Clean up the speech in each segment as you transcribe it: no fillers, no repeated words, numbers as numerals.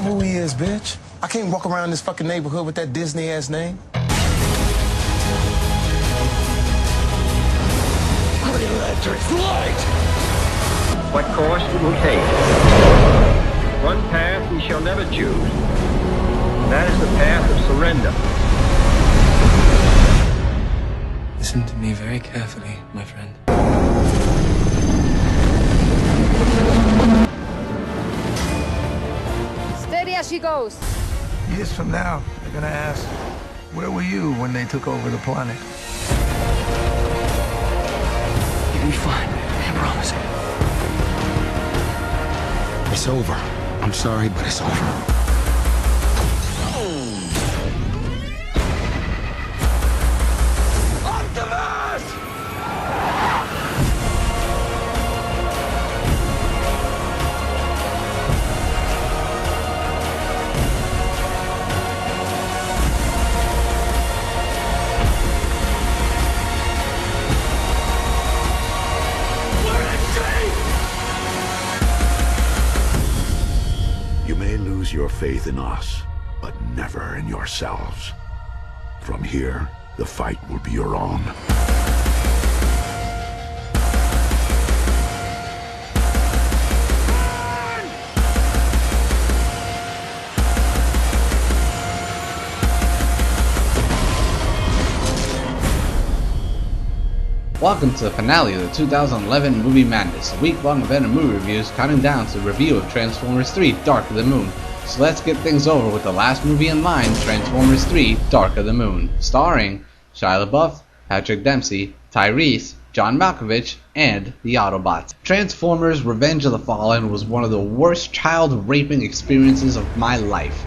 know who he is, bitch. I can't walk around this fucking neighborhood with that Disney-ass name. Electric light! What course we will take? One path we shall never choose. That is the path of surrender. Listen to me very carefully, my friend. Steady as she goes. Years from now, they're gonna ask, where were you when they took over the planet? You'll be fine, I promise. It's over. I'm sorry, but it's over. You may lose your faith in us, but never in yourselves. From here, the fight will be your own. Welcome to the finale of the 2011 Movie Madness, a week-long event of movie reviews counting down to the review of Transformers 3 Dark of the Moon. So let's get things over with the last movie in line, Transformers 3 Dark of the Moon, starring Shia LaBeouf, Patrick Dempsey, Tyrese, John Malkovich, and the Autobots. Transformers Revenge of the Fallen was one of the worst child-raping experiences of my life.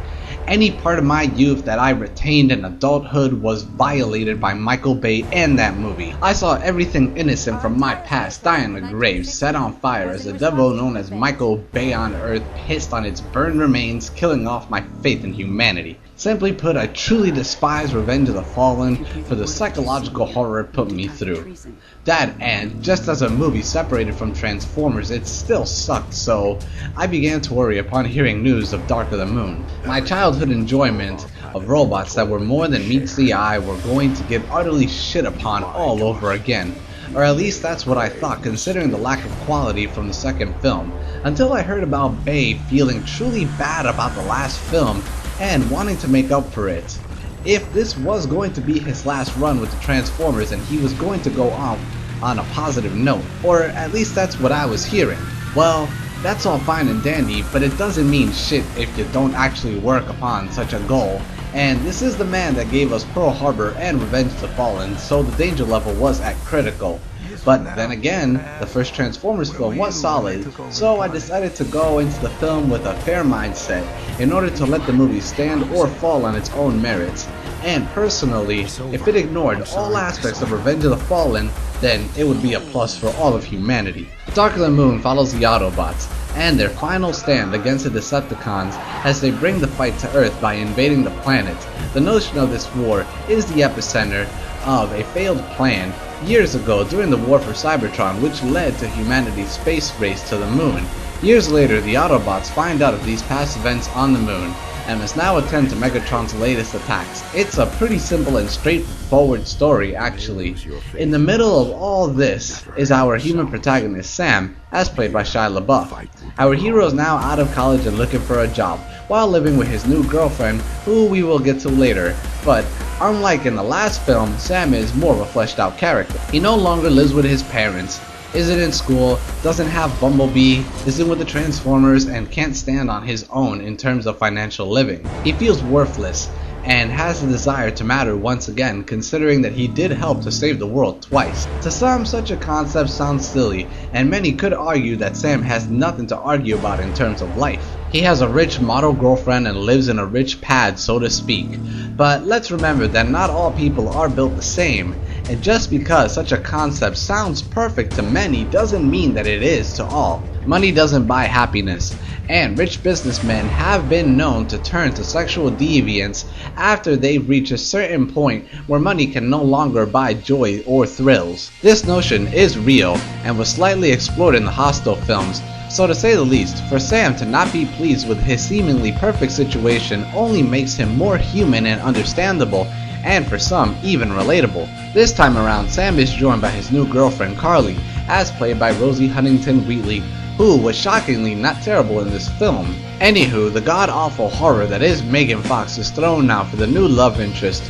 Any part of my youth that I retained in adulthood was violated by Michael Bay and that movie. I saw everything innocent from my past die in the grave, set on fire as the devil known as Michael Bay on Earth pissed on its burned remains, killing off my faith in humanity. Simply put, I truly despise Revenge of the Fallen for the psychological horror it put me through. That, and just as a movie separated from Transformers, it still sucked, so I began to worry upon hearing news of Dark of the Moon. My childhood enjoyment of robots that were more than meets the eye were going to get utterly shit upon all over again. Or at least that's what I thought, considering the lack of quality from the second film, until I heard about Bay feeling truly bad about the last film and wanting to make up for it. If this was going to be his last run with the Transformers and he was going to go on a positive note, or at least that's what I was hearing, well, that's all fine and dandy, but it doesn't mean shit if you don't actually work upon such a goal. And this is the man that gave us Pearl Harbor and Revenge of the Fallen, so the danger level was at critical. But then again, the first Transformers film was solid, so I decided to go into the film with a fair mindset in order to let the movie stand or fall on its own merits. And personally, if it ignored all aspects of Revenge of the Fallen, then it would be a plus for all of humanity. Dark of the Moon follows the Autobots and their final stand against the Decepticons as they bring the fight to Earth by invading the planet. The notion of this war is the epicenter of a failed plan years ago during the war for Cybertron, which led to humanity's space race to the moon. Years later, the Autobots find out of these past events on the moon and must now attend to Megatron's latest attacks. It's a pretty simple and straightforward story, actually. In the middle of all this is our human protagonist, Sam, as played by Shia LaBeouf. Our hero is now out of college and looking for a job, while living with his new girlfriend, who we will get to later. But unlike in the last film, Sam is more of a fleshed out character. He no longer lives with his parents, isn't in school, doesn't have Bumblebee, isn't with the Transformers, and can't stand on his own in terms of financial living. He feels worthless and has the desire to matter once again, considering that he did help to save the world twice. To some, such a concept sounds silly, and many could argue that Sam has nothing to argue about in terms of life. He has a rich model girlfriend and lives in a rich pad, so to speak. But let's remember that not all people are built the same, and just because such a concept sounds perfect to many doesn't mean that it is to all. Money doesn't buy happiness, and rich businessmen have been known to turn to sexual deviance after they reach a certain point where money can no longer buy joy or thrills. This notion is real and was slightly explored in the Hostel films, So to say the least, for Sam to not be pleased with his seemingly perfect situation only makes him more human and understandable, and for some, even relatable. This time around, Sam is joined by his new girlfriend Carly, as played by Rosie Huntington-Whiteley, who was shockingly not terrible in this film. Anywho, the god-awful horror that is Megan Fox is thrown now for the new love interest,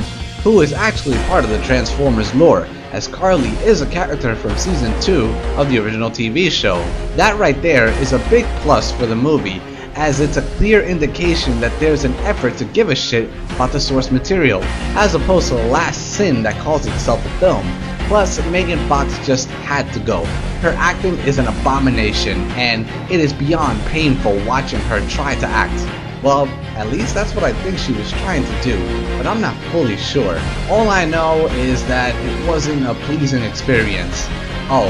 who is actually part of the Transformers lore, as Carly is a character from season 2 of the original TV show. That right there is a big plus for the movie, as it's a clear indication that there's an effort to give a shit about the source material, as opposed to the last sin that calls itself a film. Plus, Megan Fox just had to go. Her acting is an abomination, and it is beyond painful watching her try to act. Well, at least that's what I think she was trying to do, but I'm not fully sure. All I know is that it wasn't a pleasing experience. Oh,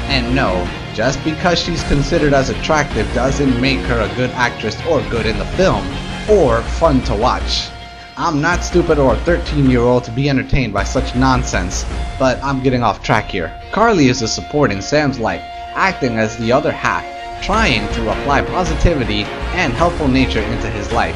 and no, just because she's considered as attractive doesn't make her a good actress or good in the film, or fun to watch. I'm not stupid or a 13-year-old to be entertained by such nonsense, but I'm getting off track here. Carly is a support in Sam's life, acting as the other half, trying to apply positivity and helpful nature into his life.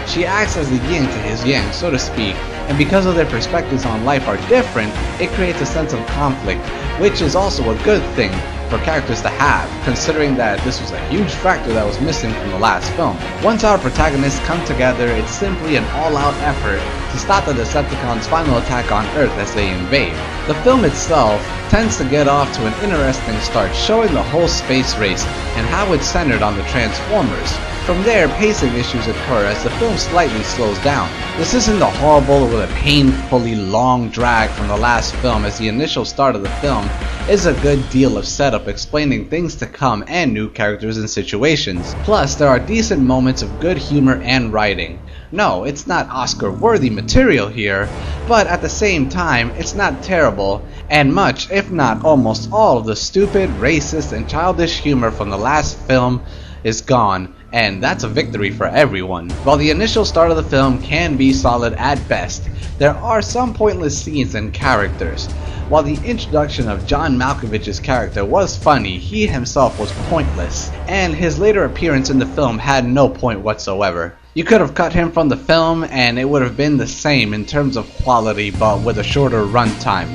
She acts as the yin to his yang, so to speak, and because of their perspectives on life are different, it creates a sense of conflict, which is also a good thing for characters to have, considering that this was a huge factor that was missing from the last film. Once our protagonists come together, it's simply an all-out effort to stop the Decepticons' final attack on Earth as they invade. The film itself tends to get off to an interesting start, showing the whole space race and how it's centered on the Transformers. From there, pacing issues occur as the film slightly slows down. This isn't the horrible or the painfully long drag from the last film, as the initial start of the film is a good deal of setup explaining things to come and new characters and situations. Plus, there are decent moments of good humor and writing. No, it's not Oscar-worthy material here, but at the same time, it's not terrible, and much, if not almost all, of the stupid, racist, and childish humor from the last film is gone, and that's a victory for everyone. While the initial start of the film can be solid at best, there are some pointless scenes and characters. While the introduction of John Malkovich's character was funny, he himself was pointless, and his later appearance in the film had no point whatsoever. You could have cut him from the film and it would have been the same in terms of quality, but with a shorter runtime.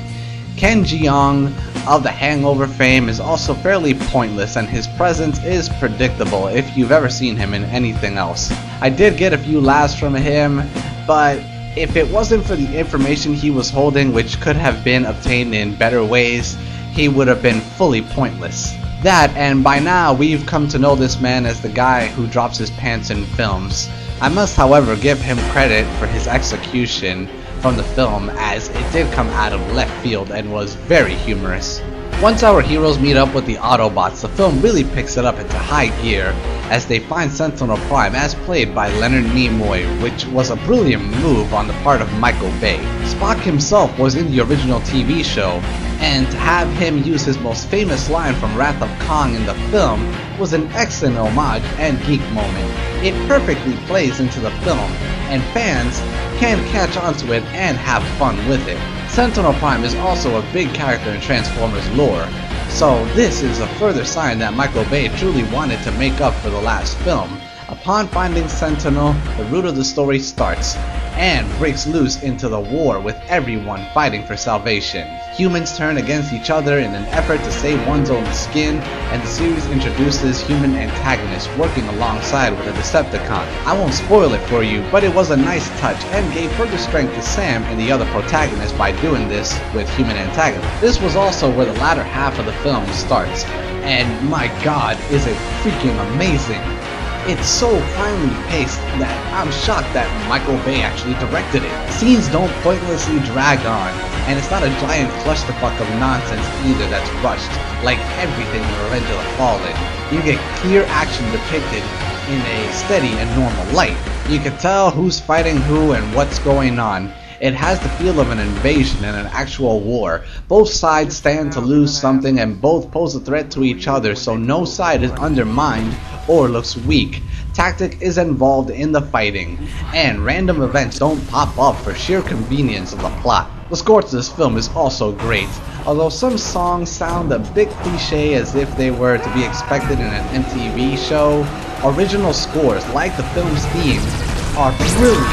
Ken Jeong of The Hangover fame is also fairly pointless, and his presence is predictable if you've ever seen him in anything else. I did get a few laughs from him, but if it wasn't for the information he was holding, which could have been obtained in better ways, he would have been fully pointless. That, and by now we've come to know this man as the guy who drops his pants in films. I must, however, give him credit for his execution from the film, as it did come out of left field and was very humorous. Once our heroes meet up with the Autobots, the film really picks it up into high gear as they find Sentinel Prime, as played by Leonard Nimoy, which was a brilliant move on the part of Michael Bay. Spock himself was in the original TV show, and to have him use his most famous line from Wrath of Kong in the film was an excellent homage and geek moment. It perfectly plays into the film, and fans can catch on to it and have fun with it. Sentinel Prime is also a big character in Transformers lore, so this is a further sign that Michael Bay truly wanted to make up for the last film. Upon finding Sentinel, the root of the story starts, and breaks loose into the war with everyone fighting for salvation. Humans turn against each other in an effort to save one's own skin, and the series introduces human antagonists working alongside with a Decepticon. I won't spoil it for you, but it was a nice touch and gave further strength to Sam and the other protagonists by doing this with human antagonists. This was also where the latter half of the film starts, and my god, is it freaking amazing. It's so finely paced that I'm shocked that Michael Bay actually directed it. Scenes don't pointlessly drag on, and it's not a giant clusterfuck of nonsense either that's rushed, like everything in Revenge of the Fallen. You get clear action depicted in a steady and normal light. You can tell who's fighting who and what's going on. It has the feel of an invasion and an actual war. Both sides stand to lose something and both pose a threat to each other, so no side is undermined or looks weak. Tactic is involved in the fighting, and random events don't pop up for sheer convenience of the plot. The score to this film is also great, although some songs sound a bit cliche as if they were to be expected in an MTV show. Original scores, like the film's theme, are brilliant,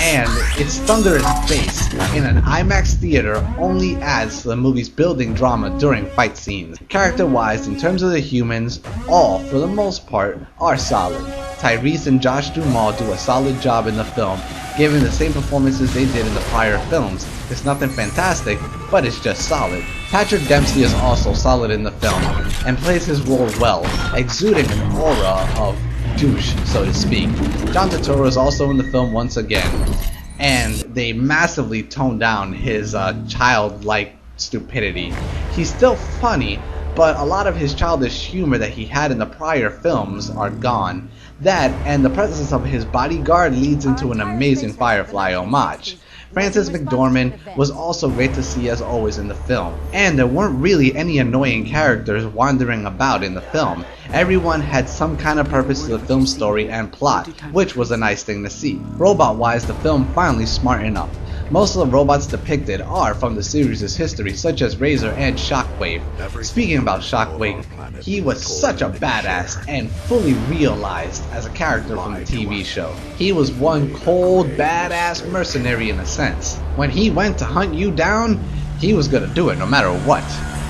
and its thunderous bass in an IMAX theater only adds to the movie's building drama during fight scenes. Character-wise, in terms of the humans, all, for the most part, are solid. Tyrese and Josh Duhamel do a solid job in the film, giving the same performances they did in the prior films. It's nothing fantastic, but it's just solid. Patrick Dempsey is also solid in the film, and plays his role well, exuding an aura of douche, so to speak. John Turturro is also in the film once again, and they massively tone down his childlike stupidity. He's still funny, but a lot of his childish humor that he had in the prior films are gone. That, and the presence of his bodyguard, leads into an amazing Firefly homage. Frances McDormand was also great to see as always in the film, and there weren't really any annoying characters wandering about in the film. Everyone had some kind of purpose to the film's story and plot, which was a nice thing to see. Robot-wise, the film finally smartened up. Most of the robots depicted are from the series' history, such as Razor and Shockwave. Speaking about Shockwave, he was such a badass and fully realized as a character from the TV show. He was one cold, badass mercenary in a sense. When he went to hunt you down, he was gonna do it no matter what.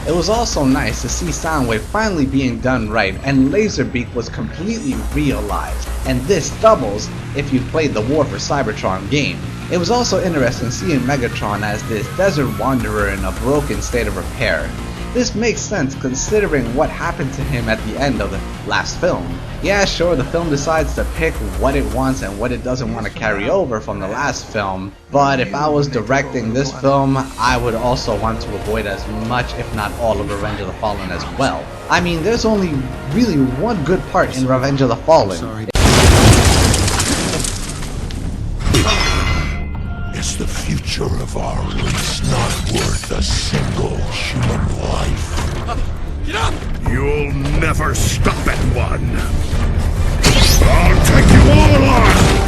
It was also nice to see Soundwave finally being done right, and Laserbeak was completely realized, and this doubles if you played the War for Cybertron game. It was also interesting seeing Megatron as this desert wanderer in a broken state of repair. This makes sense considering what happened to him at the end of the last film. Yeah, sure, the film decides to pick what it wants and what it doesn't want to carry over from the last film, but if I was directing this film, I would also want to avoid as much, if not all, of Revenge of the Fallen as well. I mean, there's only really one good part in Revenge of the Fallen. Is the future of our race not worth a single human life? Get up! You'll never stop at one! I'll take you all on!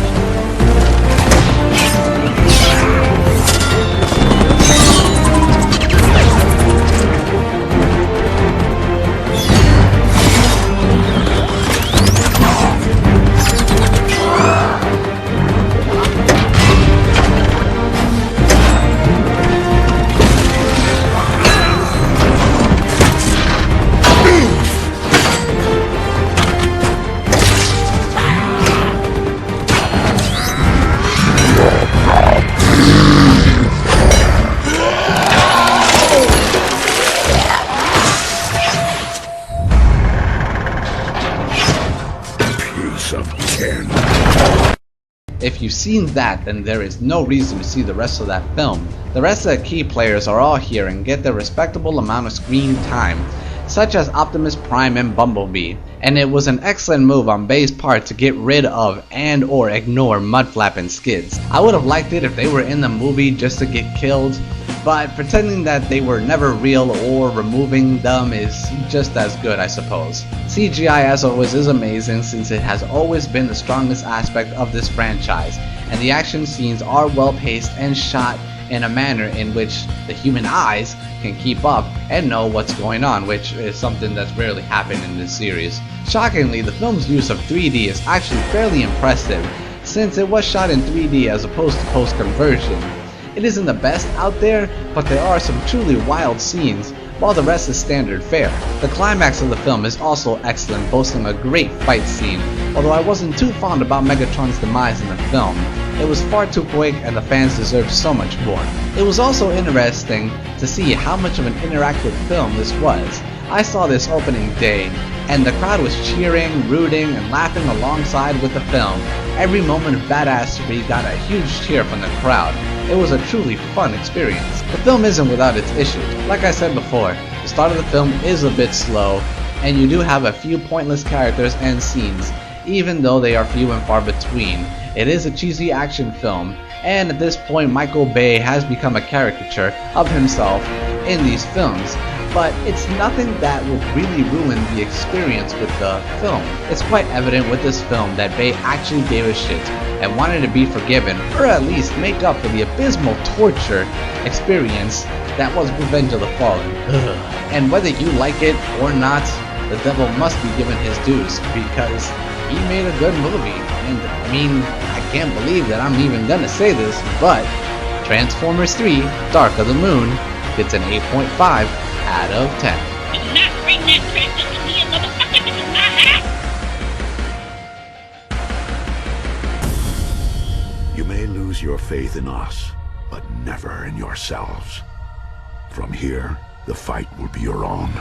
If you've seen that, then there is no reason to see the rest of that film. The rest of the key players are all here and get their respectable amount of screen time, such as Optimus Prime and Bumblebee, and it was an excellent move on Bay's part to get rid of and or ignore Mudflap and Skids. I would have liked it if they were in the movie just to get killed, but pretending that they were never real or removing them is just as good, I suppose. CGI as always is amazing since it has always been the strongest aspect of this franchise, and the action scenes are well paced and shot in a manner in which the human eyes can keep up and know what's going on, which is something that's rarely happened in this series. Shockingly, the film's use of 3D is actually fairly impressive, since it was shot in 3D as opposed to post-conversion. It isn't the best out there, but there are some truly wild scenes, while the rest is standard fare. The climax of the film is also excellent, boasting a great fight scene, although I wasn't too fond about Megatron's demise in the film. It was far too quick and the fans deserved so much more. It was also interesting to see how much of an interactive film this was. I saw this opening day, and the crowd was cheering, rooting, and laughing alongside with the film. Every moment of badassery got a huge cheer from the crowd. It was a truly fun experience. The film isn't without its issues. Like I said before, the start of the film is a bit slow, and you do have a few pointless characters and scenes, even though they are few and far between. It is a cheesy action film, and at this point Michael Bay has become a caricature of himself in these films. but it's nothing that would really ruin the experience with the film. It's quite evident with this film that Bay actually gave a shit and wanted to be forgiven, or at least make up for the abysmal torture experience that was Revenge of the Fallen. And whether you like it or not, the devil must be given his dues, because he made a good movie. And I mean, I can't believe that I'm even gonna say this, but Transformers 3 Dark of the Moon gets an 8.5 out of 10. Do not bring that precious to me, motherfucker. This is my house. You may lose your faith in us, but never in yourselves. From here, the fight will be your own.